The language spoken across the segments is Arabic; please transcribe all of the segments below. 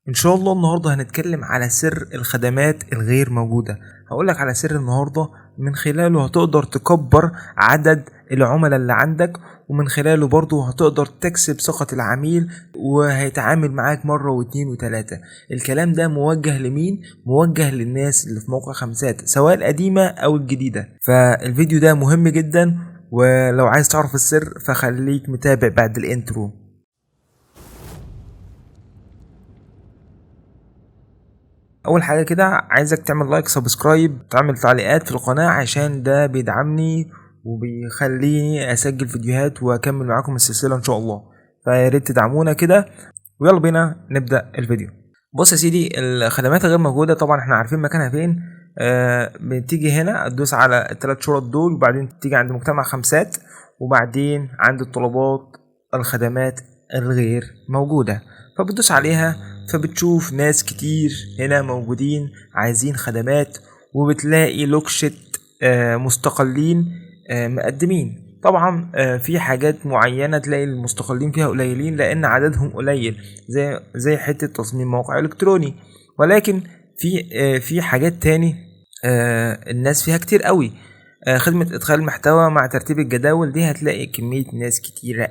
ان شاء الله النهارده هنتكلم على سر الخدمات الغير موجودة. هقولك على سر النهارده من خلاله هتقدر تكبر عدد العملاء اللي عندك، ومن خلاله برضو هتقدر تكسب ثقة العميل وهيتعامل معاك مرة واتنين وتلاتة. الكلام ده موجه لمين؟ موجه للناس اللي في موقع خمسات، سواء القديمة او الجديدة. فالفيديو ده مهم جدا، ولو عايز تعرف السر فخليك متابع بعد الانترو. اول حاجه كده عايزك تعمل لايك، سبسكرايب، تعمل تعليقات في القناه عشان ده بيدعمني وبيخليني اسجل فيديوهات واكمل معاكم السلسله ان شاء الله. فيا ريت تدعمونا كده، ويلا بينا نبدا الفيديو. بص يا سيدي، الخدمات غير موجوده طبعا احنا عارفين مكانها فين. بتيجي هنا تدوس على الثلاث شرط دول، وبعدين تيجي عند مجتمع خمسات، وبعدين عند الطلبات الخدمات الغير موجوده، فبتدوس عليها فبتشوف ناس كتير هنا موجودين عايزين خدمات، وبتلاقي لوكشة مستقلين مقدمين. طبعا في حاجات معينة تلاقي المستقلين فيها قليلين لأن عددهم قليل، زي حتة تصميم موقع إلكتروني. ولكن في حاجات تاني الناس فيها كتير قوي. خدمة إدخال المحتوى مع ترتيب الجداول دي هتلاقي كمية ناس كتيرة،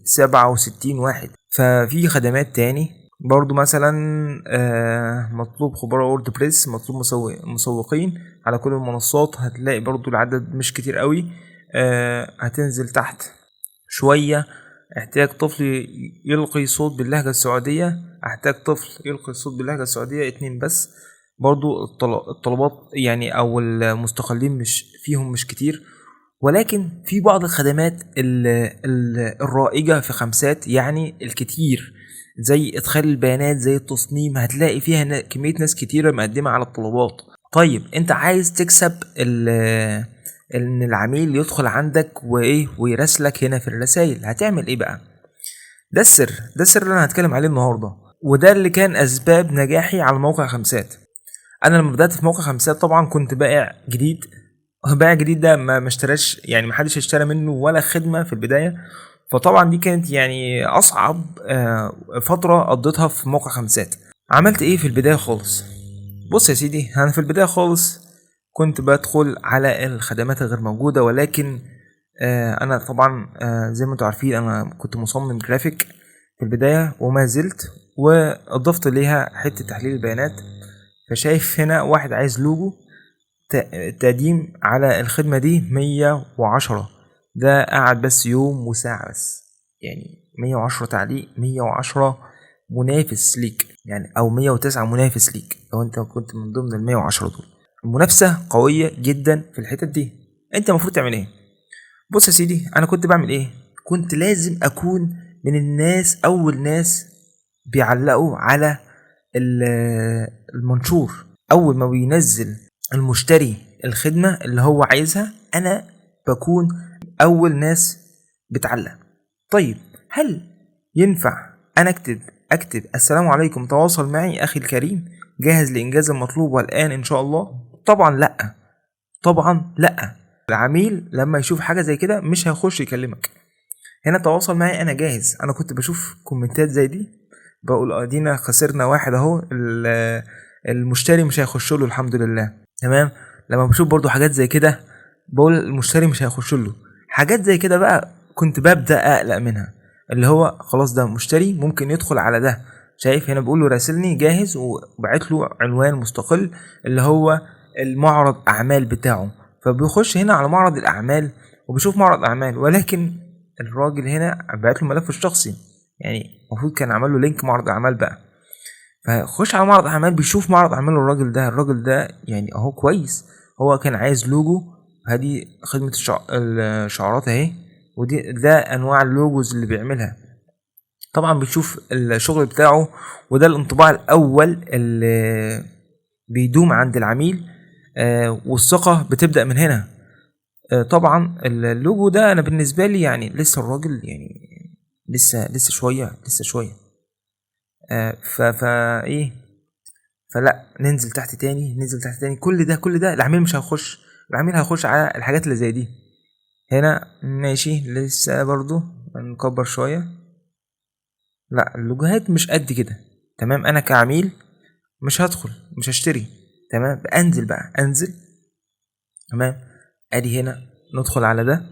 67 واحد. ففي خدمات تاني برضو مثلا مطلوب خبراء ووردبريس، مطلوب مسوقين على كل المنصات، هتلاقي برضو العدد مش كتير قوي. هتنزل تحت شوية، احتاج طفل يلقي صوت باللهجة السعودية، احتاج طفل يلقي صوت باللهجة السعودية 2 بس. برضو الطلبات يعني او المستقلين مش كتير، ولكن في بعض الخدمات الرائجة في خمسات يعني الكتير، زي ادخال البيانات، زي التصميم، هتلاقي فيها كمية ناس كتيرة مقدمة على الطلبات. طيب انت عايز تكسب ان العميل يدخل عندك وايه ويراسلك هنا في الرسائل، هتعمل ايه بقى؟ ده السر اللي انا هتكلم عليه النهارده، وده اللي كان اسباب نجاحي على موقع خمسات. انا لما بدات في موقع خمسات طبعا كنت بائع جديد. بائع جديد ده ما اشتراش، يعني ما حدش اشترى منه ولا خدمه في البدايه. فطبعا دي كانت يعني اصعب فتره قضيتها في موقع خمسات. عملت ايه في البدايه خالص؟ بص يا سيدي، انا في البدايه خالص كنت بدخل على الخدمات الغير موجوده، ولكن انا طبعا زي ما انتم عارفين انا كنت مصمم جرافيك في البدايه وما زلت، واضفت ليها حته تحليل البيانات. فشايف هنا واحد عايز لوجو تقديم على الخدمة دي 110. ده قعد بس يوم وساعة بس، يعني 110 تعليق، 110 منافس ليك يعني، او 109 منافس ليك لو انت كنت من ضمن ال 110 دول. المنافسة قوية جدا في الحتت دي. انت المفروض تعمل ايه؟ بص يا سيدي، انا كنت بعمل ايه؟ كنت لازم اكون من الناس، اول ناس بيعلقوا على المنشور. اول ما بينزل المشتري الخدمة اللي هو عايزها، انا بكون اول ناس بتعلق. طيب هل ينفع انا اكتب السلام عليكم، تواصل معي اخي الكريم، جاهز لانجاز المطلوب والان ان شاء الله؟ طبعا لا، طبعا لا. العميل لما يشوف حاجة زي كده مش هيخش يكلمك. هنا تواصل معي انا جاهز. انا كنت بشوف كومنتات زي دي بقول ادينا خسرنا واحد اهو، المشتري مش هيخش له الحمد لله. تمام. لما بشوف برضو حاجات زي كده بقول المشتري مش هيخش له. حاجات زي كده بقى كنت ببدا اقلق منها، اللي هو خلاص ده مشتري ممكن يدخل على ده. شايف هنا بقول له راسلني جاهز، وبعت له عنوان مستقل اللي هو المعرض اعمال بتاعه. فبيخش هنا على معرض الاعمال وبيشوف معرض اعمال، ولكن الراجل هنا بعت له ملف الشخصي، يعني المفروض كان عمل له لينك معرض اعمال بقى. فخش على معرض اعمال بيشوف معرض اعمال الراجل ده يعني اهو كويس. هو كان عايز لوجو، هذه خدمة الشعارات اهي، ده انواع اللوجوز اللي بيعملها. طبعا بيشوف الشغل بتاعه، وده الانطباع الاول اللي بيدوم عند العميل. والثقة بتبدأ من هنا. طبعا اللوجو ده انا بالنسبة لي يعني لسه الراجل يعني لسه شوية. فا ايه، فلا ننزل تحت تاني. كل ده العميل مش هيخش. العميل هيخش على الحاجات اللي زي دي. هنا ماشي لسه برضو نكبر شوية. لا اللوجوهات مش قد كده. تمام، انا كعميل مش هدخل، مش هشتري. تمام، انزل بقى، انزل. تمام، ادي هنا ندخل على ده.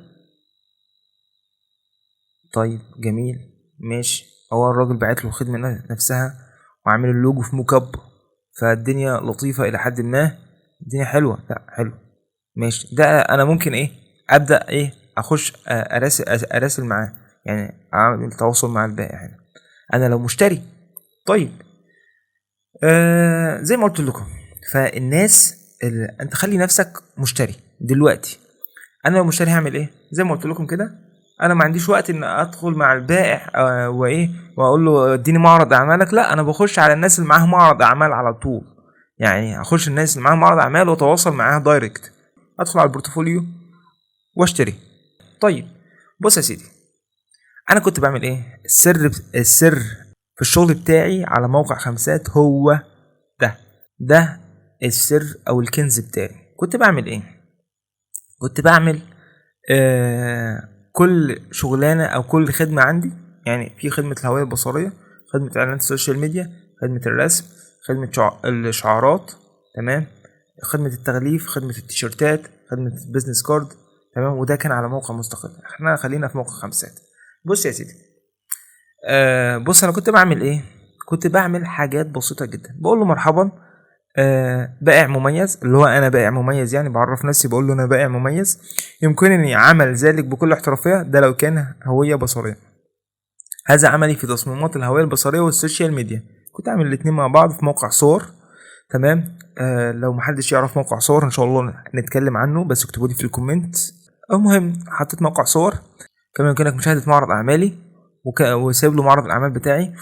طيب جميل، ماشي. هو الراجل بعت له الخدمة نفسها وعامل اللوجو في موك اب، فالدنيا لطيفة الى حد ما، الدنيا حلوة، لا حلو، ماشي. ده انا ممكن ايه، ابدا ايه، اخش اراسل معاه، يعني اعمل تواصل مع البائع هنا. انا لو مشتري، طيب زي ما قلت لكم، فالناس انت خلي نفسك مشتري دلوقتي. انا لو مشتري هعمل ايه؟ زي ما قلت لكم كده، انا ما عنديش وقت ان ادخل مع البائع وايه واقول له اديني معرض اعمالك. لا، انا بخش على الناس اللي معاهم معرض اعمال على طول. يعني اخش الناس اللي معاهم معرض اعمال واتواصل معاها دايركت، ادخل على البورتفوليو واشتري. طيب بص يا سيدي، انا كنت بعمل ايه؟ السر في الشغل بتاعي على موقع خمسات هو ده السر او الكنز بتاعي. كنت بعمل ايه؟ كنت بعمل كل شغلانه او كل خدمه عندي، يعني في خدمه الهويه البصريه، خدمه اعلانات السوشيال ميديا، خدمه الرسم، خدمه الشعارات، تمام، خدمه التغليف، خدمه التيشيرتات، خدمه البيزنس كارد. تمام، وده كان على موقع مستقل. احنا خلينا في موقع خمسات. بص يا سيدي، بص انا كنت بعمل ايه؟ كنت بعمل حاجات بسيطه جدا. بقول له مرحبا، بائع مميز، اللي هو انا بائع مميز، يعني بعرف نفسي بقول له انا بائع مميز، يمكنني عمل ذلك بكل احترافيه. ده لو كان هويه بصريه. هذا عملي في تصميمات الهويه البصريه والسوشيال ميديا. كنت اعمل الاتنين مع بعض في موقع صور. تمام، لو محدش يعرف موقع صور ان شاء الله نتكلم عنه، بس اكتبوا لي في الكومنت. المهم حطيت موقع صور، كمان يمكنك مشاهده معرض اعمالي، وسايب له معرض الاعمال بتاعي،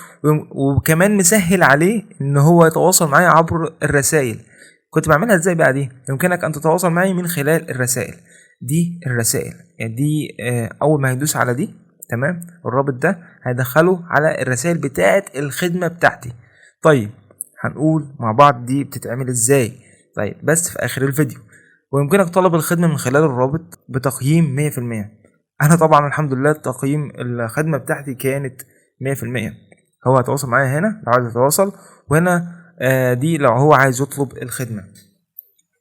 وكمان مسهل عليه ان هو يتواصل معايا عبر الرسائل. كنت بعملها ازاي بقى دي؟ يمكنك ان تتواصل معي من خلال الرسائل دي. الرسائل يعني دي اول ما هيدوس على دي، تمام، الرابط ده هيدخله على الرسائل بتاعه الخدمه بتاعتي. طيب هنقول مع بعض دي بتتعمل ازاي، طيب بس في اخر الفيديو. ويمكنك طلب الخدمه من خلال الرابط بتقييم 100%. انا طبعا الحمد لله تقييم الخدمه بتاعتي كانت 100%. هو هيتواصل معايا هنا لو عايز يتواصل، وهنا دي لو هو عايز يطلب الخدمه.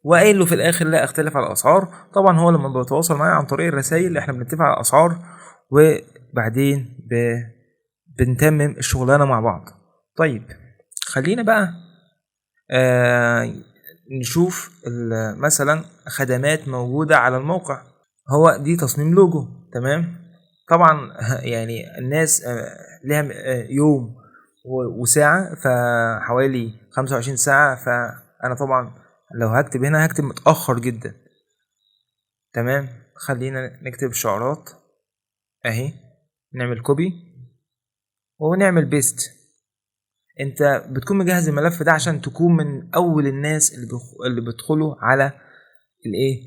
وقايل له في الاخر لا اختلف على الاسعار. طبعا هو لما بيتواصل معايا عن طريق الرسائل احنا بنتفق على الاسعار، وبعدين بنتمم الشغلانه مع بعض. طيب خلينا بقى نشوف مثلا خدمات موجوده على الموقع. هو دي تصميم لوجو، تمام. طبعا يعني الناس لها يوم وساعة، فحوالي 25 ساعة. فأنا طبعا لو هكتب هنا هكتب متأخر جدا. تمام، خلينا نكتب شعارات اهي، نعمل كوبي ونعمل بيست. انت بتكون مجهز الملف ده عشان تكون من اول الناس اللي بيدخلوا على الايه،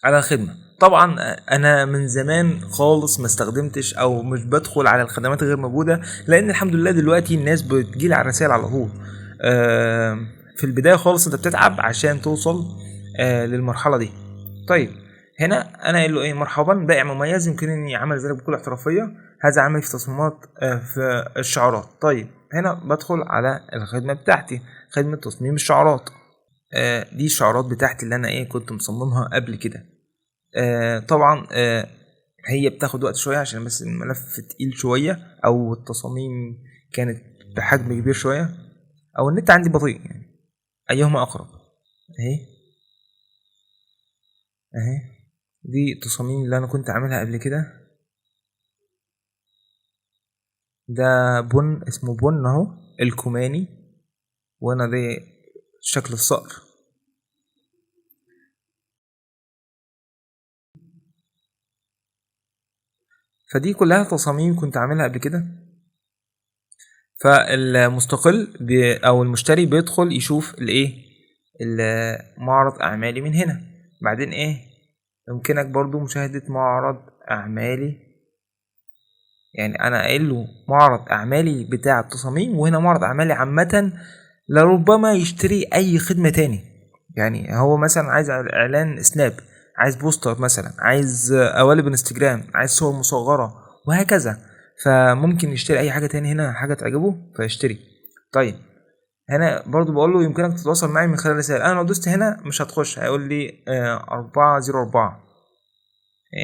على الخدمة. طبعا انا من زمان خالص ما استخدمتش او مش بدخل على الخدمات غير موجودة، لان الحمد لله دلوقتي الناس بتجيلي على الرسائل على طول. في البداية خالص انت بتتعب عشان توصل للمرحلة دي. طيب هنا انا قايل له ايه؟ مرحبا، بائع مميز يمكنني عمل ذلك بكل احترافية. هذا عملي في تصميمات في الشعارات. طيب هنا بدخل على الخدمة بتاعتي، خدمة تصميم الشعارات. دي الشعارات بتاعتي اللي انا ايه كنت مصممها قبل كده. طبعا هي بتاخد وقت شوية عشان بس الملف تقيل شوية، او التصاميم كانت بحجم كبير شوية، او النت عندي بطيء، يعني ايهما اقرب. اهي دي التصاميم اللي انا كنت عاملها قبل كده. ده بن، اسمه بن اهو، الكوماني. وانا ده شكل الصقر. فدي كلها تصاميم كنت عاملها قبل كده. فالمستقل او المشتري بيدخل يشوف الايه، معرض اعمالي من هنا. بعدين ايه، يمكنك برضو مشاهدة معرض اعمالي. يعني انا قايل له معرض اعمالي بتاع التصاميم، وهنا معرض اعمالي عامة لربما يشتري اي خدمة تاني. يعني هو مثلا عايز اعلان سناب، عايز بوستر مثلا، عايز قوالب انستجرام، عايز صور مصغرة، وهكذا. فممكن يشتري اي حاجة تاني هنا، حاجة تعجبه فيشتري. طيب هنا برضو بقول له يمكنك تتواصل معي من خلال رسائل. انا لو دوست هنا مش هتخش، هيقول لي 404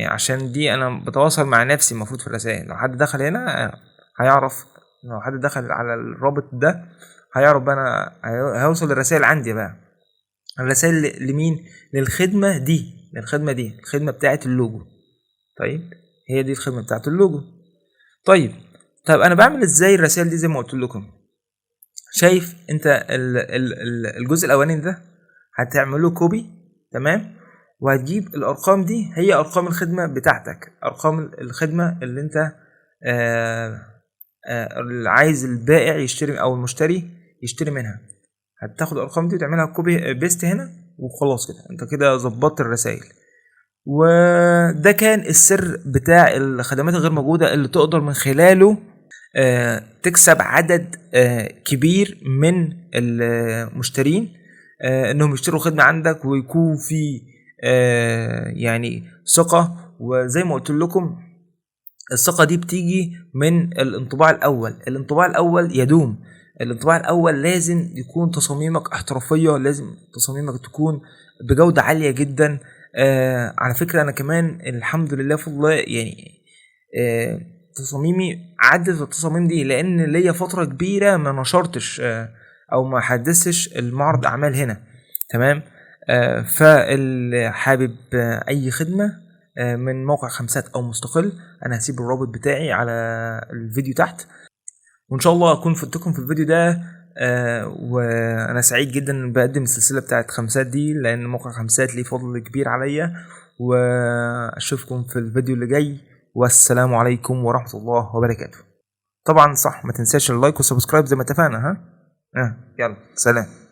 عشان دي انا بتواصل مع نفسي المفروض في الرسائل. لو حد دخل هنا هيعرف، لو حد دخل على الرابط ده هيعرف بقى انا هيوصل الرسائل عندي بقى. الرسائل لمين؟ للخدمة دي، الخدمة بتاعت اللوجو. طيب هي دي الخدمة بتاعت اللوجو. طيب انا بعمل ازاي الرسائل دي؟ زي ما قلت لكم، شايف انت الجزء الاولاني ده هتعمله كوبي، تمام، وهتجيب الارقام دي هي ارقام الخدمه بتاعتك، ارقام الخدمه اللي انت اللي عايز البائع يشتري او المشتري يشتري منها. هتاخد الارقام دي وتعملها كوبي بيست هنا وخلاص كده انت كده ظبطت الرسائل. وده كان السر بتاع الخدمات الغير موجوده اللي تقدر من خلاله تكسب عدد كبير من المشترين انهم يشتروا خدمة عندك، ويكون في يعني ثقة. وزي ما قلت لكم الثقة دي بتيجي من الانطباع الاول يدوم. الانطباع الاول لازم يكون تصاميمك احترافية، لازم تصاميمك تكون بجودة عالية جدا. على فكرة انا كمان الحمد لله في الله يعني تصاميمي عدت التصاميم دي، لان ليا فترة كبيرة ما نشرتش او ما حدثتش المعرض اعمال هنا، تمام. فاللي حابب اي خدمة من موقع خمسات او مستقل، انا هسيب الرابط بتاعي على الفيديو تحت، وان شاء الله اكون فدتكم في الفيديو ده. وانا سعيد جدا بقدم السلسلة بتاعت خمسات دي، لان موقع خمسات ليه فضل كبير عليا. واشوفكم في الفيديو اللي جاي، والسلام عليكم ورحمة الله وبركاته. طبعا صح، ما تنساش اللايك والسبسكرايب زي ما اتفقنا. يلا سلام.